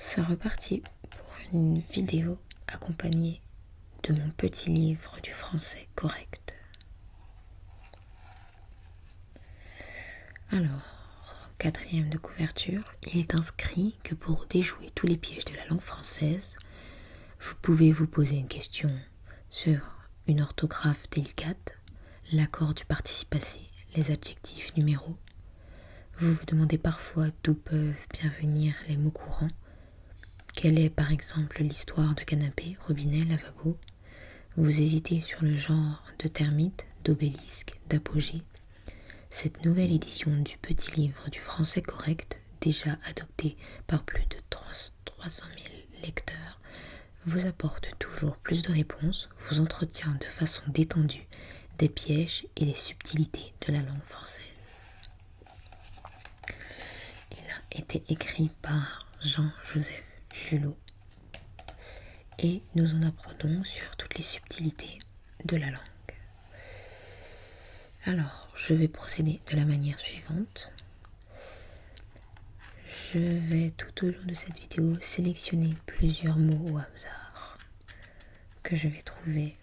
C'est reparti pour une vidéo accompagnée de mon petit livre du français correct. Alors, quatrième de couverture, il est inscrit que pour déjouer tous les pièges de la langue française, vous pouvez vous poser une question sur une orthographe délicate, l'accord du participe passé, les adjectifs numéros. Vous vous demandez parfois d'où peuvent bien venir les mots courants. Quelle est par exemple l'histoire de canapé, robinet, lavabo? Vous hésitez sur le genre de termite, d'obélisque, d'apogée. Cette nouvelle édition du petit livre du français correct, déjà adopté par plus de 300 000 lecteurs, vous apporte toujours plus de réponses, vous entretient de façon détendue des pièges et des subtilités de la langue française. Il a été écrit par Jean-Joseph Julot et nous en apprenons sur toutes les subtilités de la langue. Alors, je vais procéder de la manière suivante. Je vais tout au long de cette vidéo sélectionner plusieurs mots au hasard que je vais trouver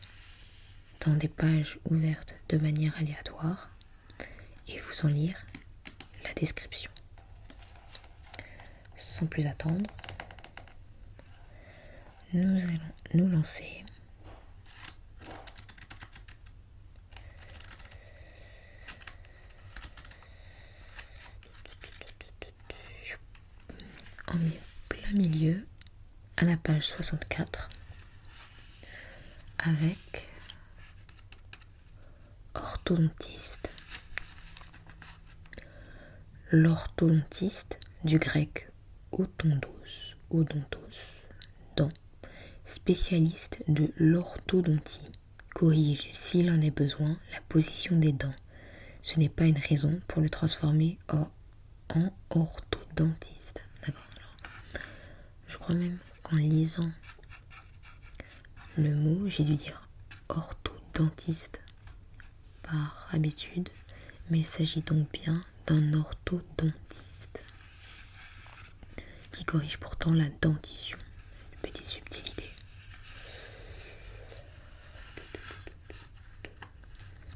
dans des pages ouvertes de manière aléatoire et vous en lire la description. Sans plus attendre, nous allons nous lancer en plein milieu à la page 64 avec orthodontiste. L'orthodontiste, du grec odontos, dent, spécialiste de l'orthodontie, corrige, s'il en est besoin, la position des dents. Ce n'est pas une raison pour le transformer en orthodontiste. D'accord. Je crois même qu'en lisant le mot, j'ai dû dire orthodontiste par habitude, mais il s'agit donc bien d'un orthodontiste qui corrige pourtant la dentition. Une petite subtilité.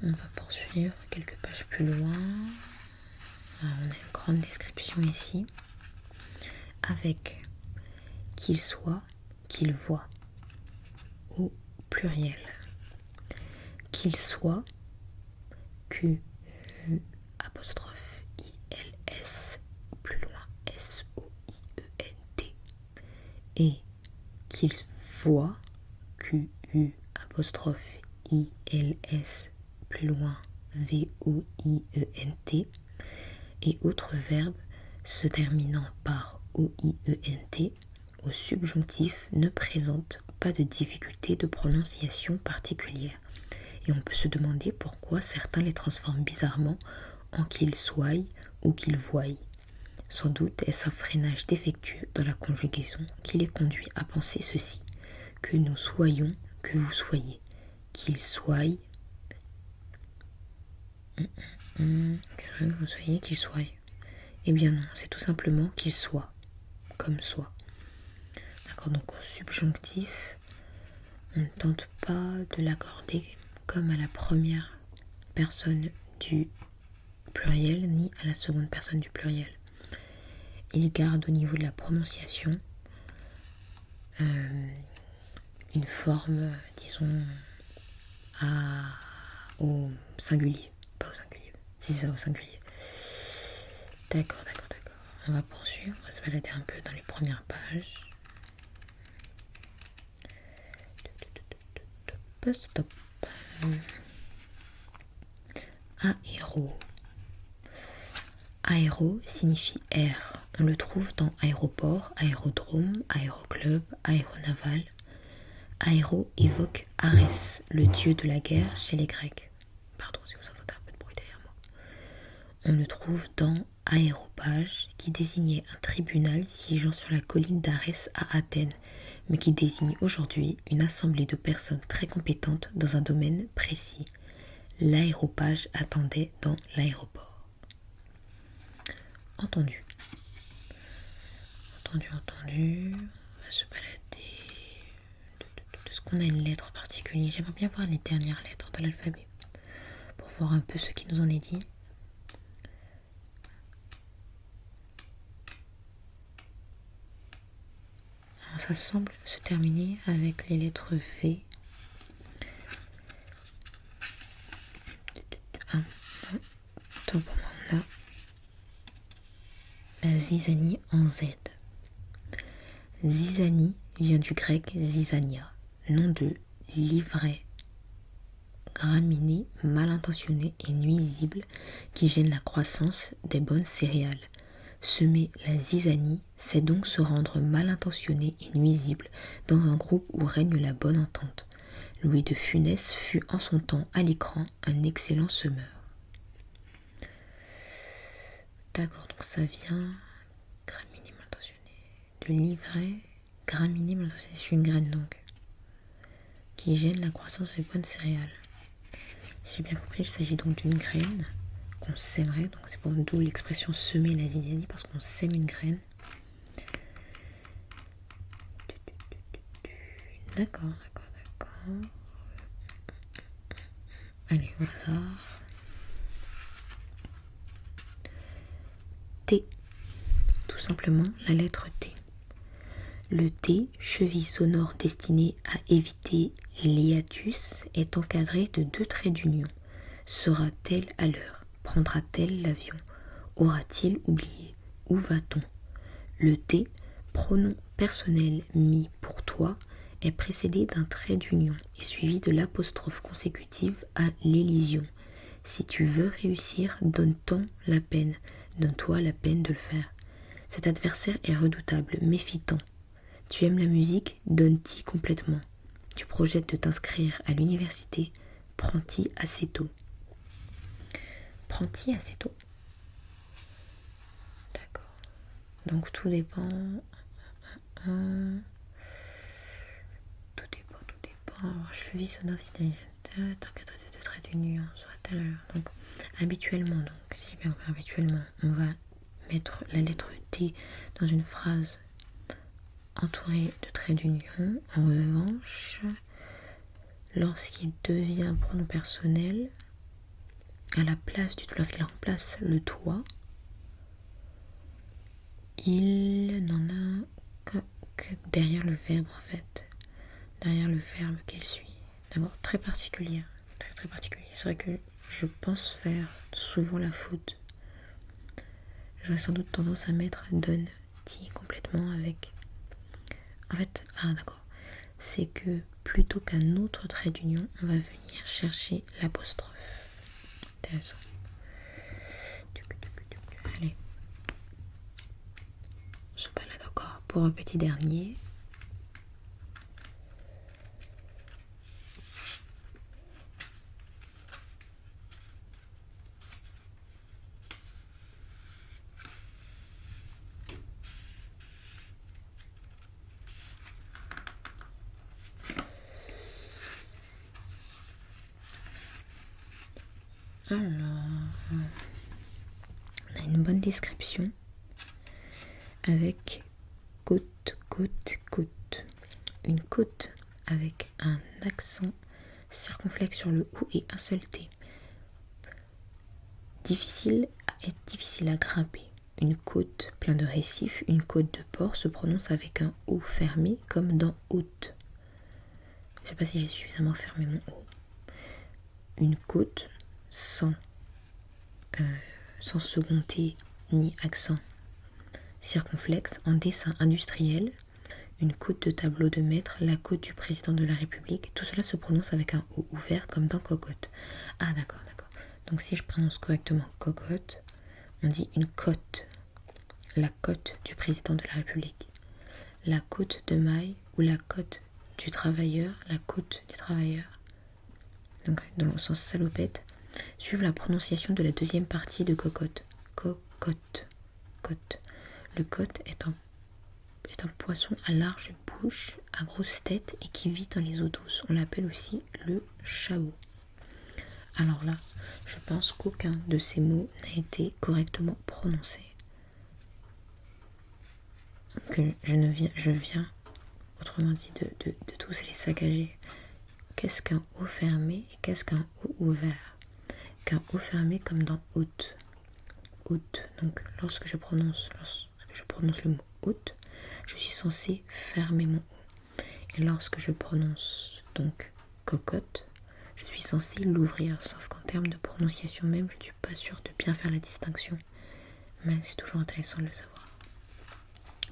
On va poursuivre quelques pages plus loin. Alors, on a une grande description ici avec qu'il soit, qu'il voit au pluriel. Qu'il soit, Q apostrophe ILS plus loin SOIENT, et qu'il voit, QU apostrophe ILS plus loin VOIENT, et autres verbes se terminant par OIENT au subjonctif ne présentent pas de difficulté de prononciation particulière. Et on peut se demander pourquoi certains les transforment bizarrement en qu'ils soient ou qu'ils voient. Sans doute est-ce un freinage défectueux dans la conjugaison qui les conduit à penser ceci: que nous soyons, que vous soyez, qu'ils soient, que vous soyez, qu'ils soient. Eh bien non, c'est tout simplement qu'ils soient, comme soit. D'accord, donc au subjonctif, on ne tente pas de l'accorder comme à la première personne du pluriel ni à la seconde personne du pluriel. Il garde au niveau de la prononciation une forme, disons, au singulier. Pas au singulier. Si c'est ça, au singulier. D'accord. On va poursuivre, on va se balader un peu dans les premières pages. Stop. Aéro. Aéro signifie air. On le trouve dans aéroport, aérodrome, aéroclub, aéronaval. Aéro évoque Arès, le dieu de la guerre chez les Grecs. Pardon si vous entendez un peu de bruit derrière moi. On le trouve dans aéropage, qui désignait un tribunal siégeant sur la colline d'Arès à Athènes, mais qui désigne aujourd'hui une assemblée de personnes très compétentes dans un domaine précis. L'aéropage attendait dans l'aéroport. Entendu. Entendu. On va se balader. Est-ce qu'on a une lettre particulière? J'aimerais bien voir les dernières lettres de l'alphabet pour voir un peu ce qui nous en est dit. Alors, ça semble se terminer avec les lettres V. Tant pour moi, on a la zizanie en Z. Zizanie vient du grec zizania, nom de l'ivraie, graminée mal intentionnée et nuisible qui gêne la croissance des bonnes céréales. Semer la zizanie, c'est donc se rendre mal intentionné et nuisible dans un groupe où règne la bonne entente. Louis de Funès fut en son temps à l'écran un excellent semeur. D'accord, donc ça vient graminé mal intentionné. De l'ivraie, graminé mal intentionné, c'est une graine donc, qui gêne la croissance des bonnes céréales. Si j'ai bien compris, il s'agit donc d'une graine qu'on sèmerait, donc c'est pour d'où l'expression semer la zizanie, parce qu'on sème une graine. D'accord. Allez, au hasard. T. Tout simplement la lettre T. Le T, cheville sonore destinée à éviter l'hiatus, est encadré de 2 traits d'union. Sera-t-elle à l'heure? Prendra-t-elle l'avion? Aura-t-il oublié? Où va-t-on? Le T, pronom personnel mis pour toi, est précédé d'un trait d'union et suivi de l'apostrophe consécutive à l'élision. Si tu veux réussir, donne-toi la peine de le faire. Cet adversaire est redoutable, méfitant. Tu aimes la musique, donne-t'y complètement. Tu projettes de t'inscrire à l'université, prends-t'y assez tôt. Prends-t'y assez tôt. D'accord. Donc tout dépend. Alors, cheville sonore de trait d'union soit à l'heure. Donc habituellement, donc si j'ai bien compris, habituellement, on va mettre la lettre T dans une phrase entourée de traits d'union. En revanche, lorsqu'il devient pronom personnel, à la place lorsqu'il remplace le toi, il n'en a que derrière le verbe en fait. Derrière le verbe qu'elle suit. D'accord, très particulier. Très particulier. C'est vrai que je pense faire souvent la faute. J'aurais sans doute tendance à mettre donne-ti complètement avec. En fait, d'accord. C'est que plutôt qu'un autre trait d'union, on va venir chercher l'apostrophe. Intéressant. Allez. Je suis pas là d'accord. Pour un petit dernier. Alors, on a une bonne description avec côte. Une côte avec un accent circonflexe sur le O et un seul T. Difficile à grimper. Une côte pleine de récifs, une côte de port se prononce avec un O fermé comme dans haute. Je ne sais pas si j'ai suffisamment fermé mon O. Une côte sans second T ni accent circonflexe en dessin industriel, une côte de tableau de maître, la côte du président de la République, tout cela se prononce avec un O ouvert comme dans cocotte. Ah d'accord. Donc si je prononce correctement cocotte, on dit une côte, la côte du président de la République. La côte de maille ou la côte du travailleur, la côte du travailleur. Donc dans le sens salopette, suivent la prononciation de la deuxième partie de cocotte. Cocotte. Le cotte est un poisson à large bouche, à grosse tête et qui vit dans les eaux douces. On l'appelle aussi le chabot. Alors là, je pense qu'aucun de ces mots n'a été correctement prononcé. que je viens, autrement dit, de tous les saccager. Qu'est-ce qu'un O fermé et qu'est-ce qu'un O ouvert? Qu'un O fermé comme dans hôte. Hôte. Donc lorsque je prononce le mot hôte, je suis censée fermer mon O. Et lorsque je prononce donc cocotte, je suis censée l'ouvrir. Sauf qu'en termes de prononciation même, je ne suis pas sûre de bien faire la distinction. Mais c'est toujours intéressant de le savoir.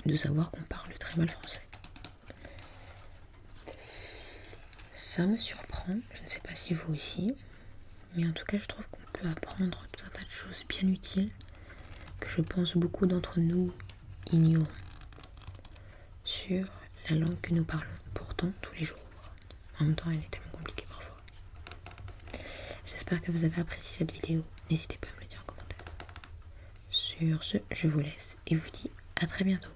De savoir qu'on parle très mal français. Ça me surprend, je ne sais pas si vous aussi, mais en tout cas je trouve qu'on peut apprendre tout un tas de choses bien utiles que je pense beaucoup d'entre nous ignorent sur la langue que nous parlons pourtant tous les jours. En même temps elle est tellement compliquée parfois. J'espère que vous avez apprécié cette vidéo, n'hésitez pas à me le dire en commentaire. Sur ce, je vous laisse et vous dis à très bientôt.